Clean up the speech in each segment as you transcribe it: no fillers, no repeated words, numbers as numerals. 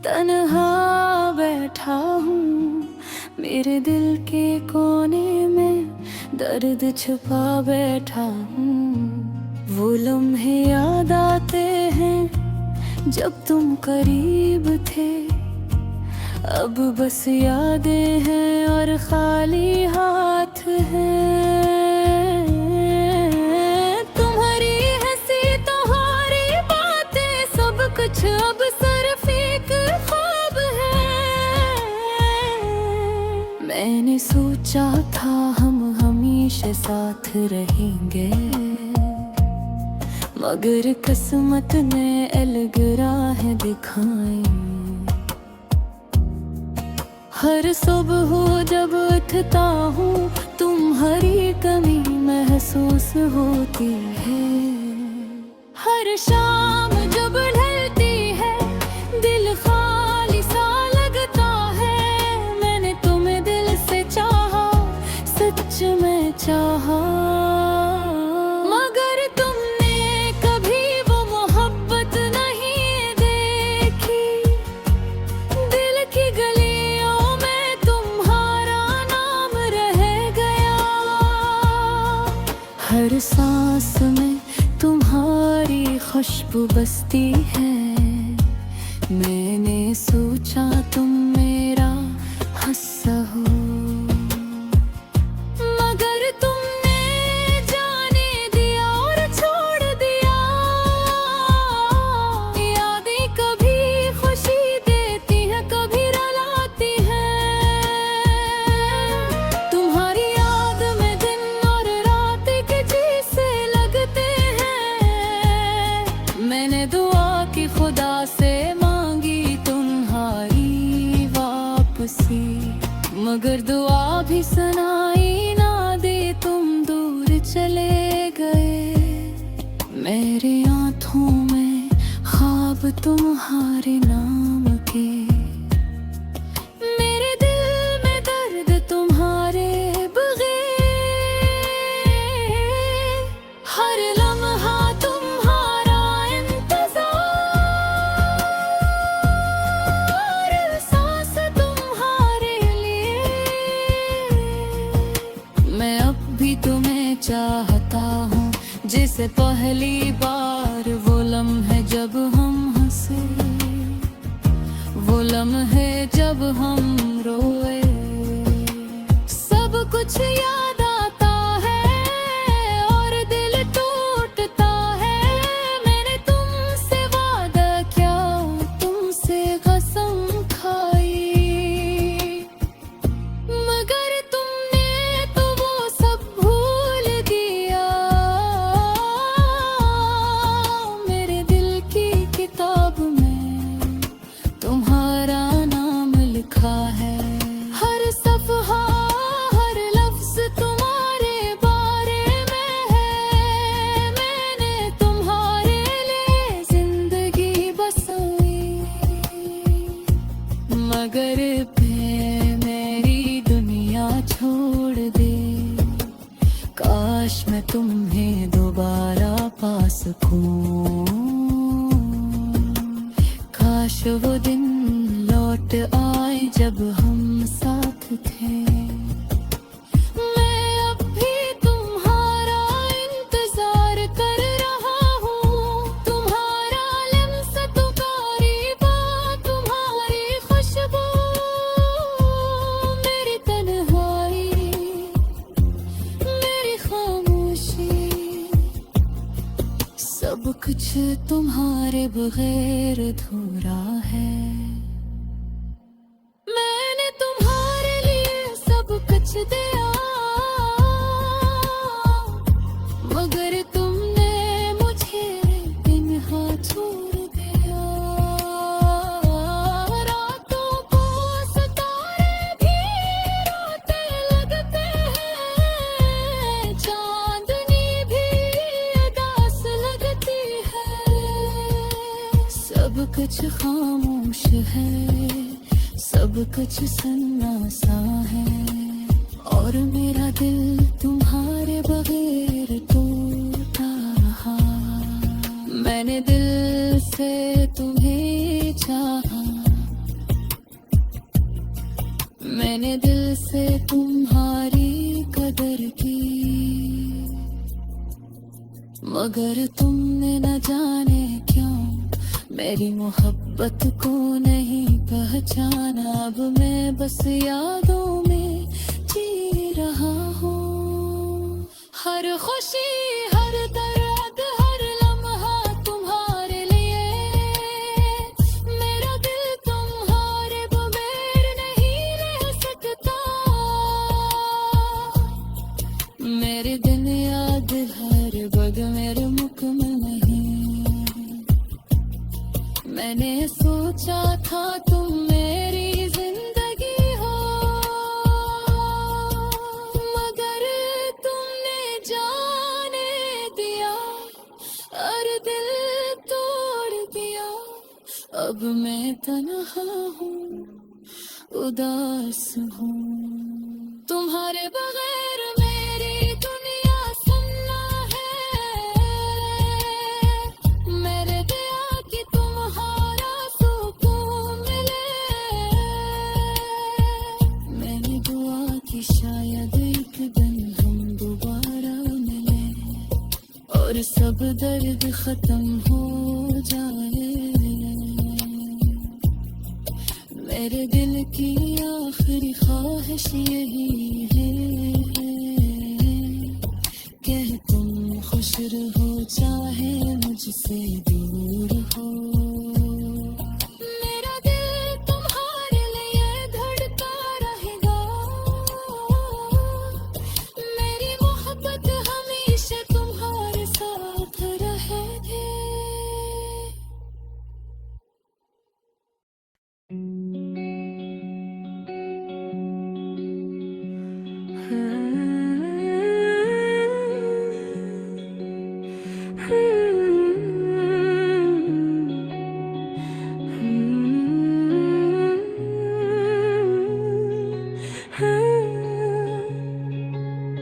तन्हा बैठा हूँ मेरे दिल के कोने में, दर्द छुपा बैठा हूँ। वो लम्हे याद आते हैं जब तुम करीब थे, अब बस यादें हैं और खाली हाथ हैं। तुम्हारी हंसी तुम्हारी बातें सब कुछ अब सिर्फ एक ख्वाब है। मैंने सोचा था हम हमेशा साथ रहेंगे, मगर किस्मत ने अलग राह दिखाई। हर सुबह जब उठता हूँ तुम्हारी कमी महसूस होती है। हर शाम जब ढलती है दिल खाली सा लगता है। मैंने तुम्हें दिल से चाहा, सच में चाहा, मगर तुमने कभी वो मोहब्बत नहीं देखी। दिल की गलियों में तुम्हारा नाम रह गया, हर सांस में तुम्हारी खुशबू बसती है। मैंने सोचा तुम मेरा हिस्सा हो, मगर तुमने जाने दिया और छोड़ दिया। यादें कभी खुशी देती हैं, कभी रुलाती हैं। तुम्हारी याद में दिन और रात के जैसे लगते हैं। मैंने दुआ की खुदा से मांगी तुम्हारी वापसी, मगर दुआ भी सुनाई ना दे, तुम दूर चले गए। मेरी आँखों में ख्वाब तुम्हारे नाम के, मेरे दिल में दर्द तुम्हारे बगैर। हर लम्हा तुम्हारा इंतजार, सांस तुम्हारे लिए। मैं अब भी तुम्हें चाहता हूँ जैसे पहली बार। वो लम्हे जब हम हंसे, वो लम्हे जब हम रोए, सब कुछ याद आता है और दिल टूटता है। मैंने तुमसे वादा किया, तुमसे कसम खाई, मगर तुमने तो वो सब भूल दिया। मेरे दिल की किताब में तुम्हारा नाम लिखा है। हर सफ़हा हर लफ्ज़ तुम्हारे बारे में है। मैंने तुम्हारे लिए जिंदगी बसाई, मगर फिर मेरी दुनिया छोड़ दे। काश मैं तुम्हें दोबारा पा सकूं, काश वो दिन लौट आए जब हम साथ थे। मैं अब भी तुम्हारा इंतजार कर रहा हूँ, तुम्हारा लम्स तुम्हारी बात तुम्हारी खुशबू। मेरी तन्हाई मेरी खामोशी, सब कुछ तुम्हारे बगैर अधूरा है। मैंने तुम्हारे लिए सब कुछ दिया, मगर तुमने मुझे तन्हा छोड़ दिया। रातों को सितारे भी रोते लगते हैं, चांदनी भी उदास लगती है। सब कुछ खामोश है, सब कुछ सन्नाटा है, और मेरा दिल तुम्हारे बगैर टूटा रहा। मैंने दिल से तुम्हें चाहा, मैंने दिल से तुम्हारी कदर की, मगर तुमने न जाने क्यों मेरी मोहब्बत को नहीं पहचाना। अब मैं बस यादों में जी रहा हूँ, हर खुशी हर दर्द हर लम्हा तुम्हारे लिए। मेरा दिल तुम्हारे बगैर नहीं रह सकता। मेरे दिन याद हर बग मेरे मुख में नहीं। मैंने सोचा था तुम मेरी जिंदगी हो, मगर तुमने जाने दिया और दिल तोड़ दिया। अब मैं तन्हा हूँ, उदास हूँ, तुम्हारे बगैर मेरी दुनिया सुन्ना है। मेरे दिया कि तुम्हारा सुकून मिले। मैंने दुआ कि शायद एक दिन हम दोबारा मिले और सब दर्द खत्म हो जाए। मेरे दिल की आखिरी ख्वाहिश यही है कि तुम खुश रहो चाहे मुझसे दूर हो। मेरा दिल तुम्हारे लिए धड़का रहेगा। मेरी मोहब्बत हमेशा तुम्हारे साथ रहेगी।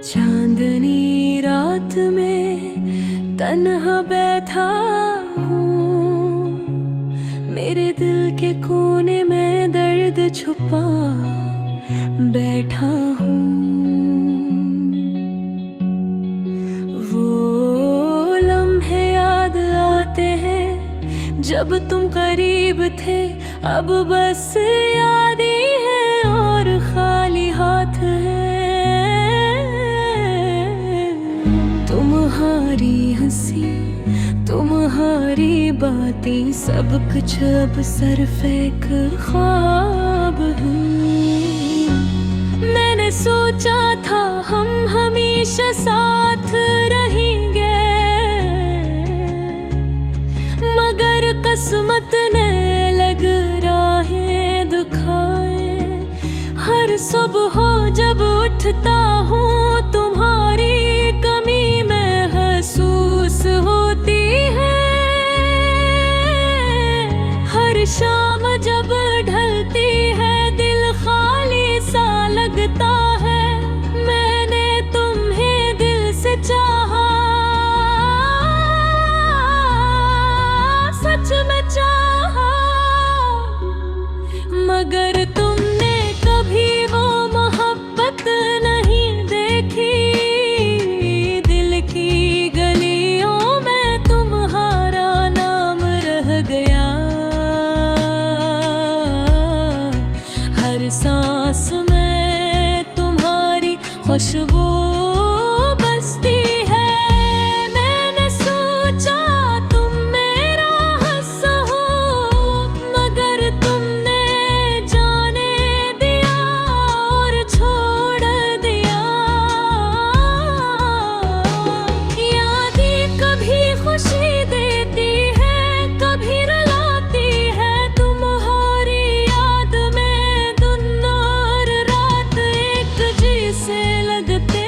चांदनी रात में तन्हा बैठा हूँ, मेरे दिल के कोने में दर्द छुपा बैठा हूँ। वो लम्हे याद आते हैं जब तुम करीब थे, अब बस याद ही है और खाली हाथ है। तुम्हारी हंसी तुम्हारी बातें सब कुछ अब सिर्फ एक ख्वाब है। मैंने सोचा था हम हमेशा साथ रहेंगे, मगर किस्मत ने लग राहें दिखाए। हर सुबह जब उठता हूँ तुम्हारी कमी महसूस होती है। हर शाम जब ढलती है दिल खाली सा लगता है। मैंने तुम्हें दिल से चाहा, सच में चाहा, मगर तुमने कभी वो मोहब्बत नहीं देखी। दिल की गलियों में तुम्हारा नाम रह गया। हर सांस में तुम्हारी खुशबू बसती है। मैंने सोचा तुम मेरा हिस्सा हो, मगर तुमने जाने दिया और छोड़ दिया। यादें कभी खुशी देती है कभी रुलाती है। तुम्हारी याद में दिन और रात एक जैसे लगते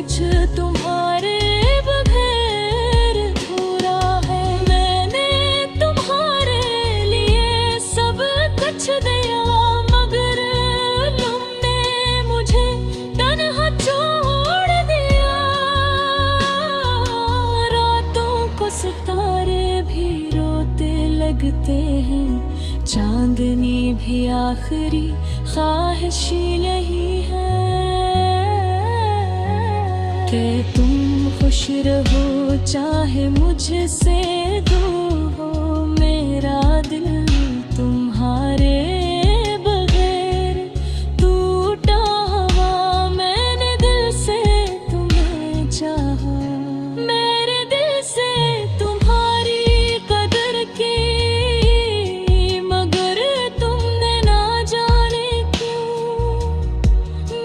कुछ तुम्हारे बगैर अधूरा है। मैंने तुम्हारे लिए सब कुछ दिया, मगर तुमने मुझे तन्हा छोड़ दिया। रातों को सितारे भी रोते लगते हैं, चांदनी भी आखिरी ख्वाहिश यही है कि तुम खुश रहो चाहे मुझसे दूर हो। मेरा दिल तुम्हारे बगैर टूटा हुआ, मैंने दिल से तुम्हें चाहा। मेरे दिल से तुम्हारी कदर की, मगर तुमने ना जाने क्यों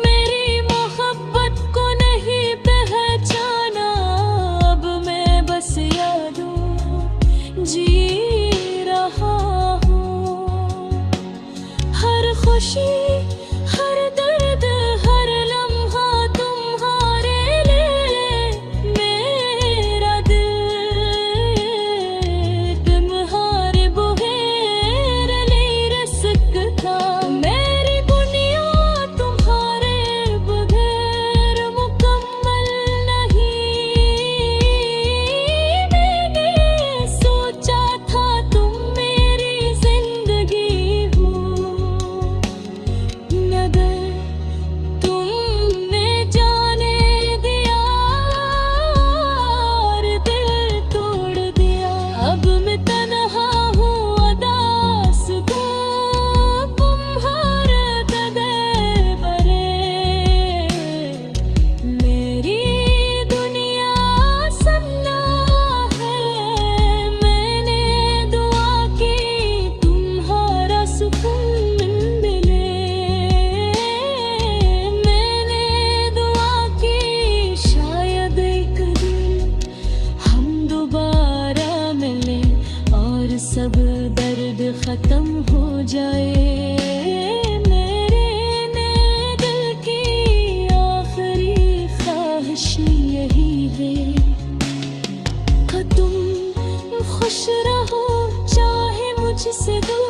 मेरी मोहब्बत को नहीं पहचाना। अब मैं बस यादों जी रहा हूँ। हर खुशी, हर दर्द, हर लम्हा तुम्हारे लिए। मेरा दिल तुम्हारे बगैर नहीं रह सकता। मेरी दुनिया तुम्हारे बगैर मुकम्मल नहीं। मैंने सोचा था तुम मेरी जिंदगी हो, मगर तुमने जाने दिया और दिल तोड़ दिया। अब मैं तन्हा हूँ, उदास गुम हर कदर परे। मेरी दुनिया सन्ना है, मैंने दुआ की तुम्हारा सुकून मिले। मैंने दुआ की शायद एक दिन हम दोबारा मिले और सब दर्द खत्म हो जाए। मेरे नए दिल की आखिरी ख्वाहिश यही है कि तुम खुश रहो चाहे मुझसे दूर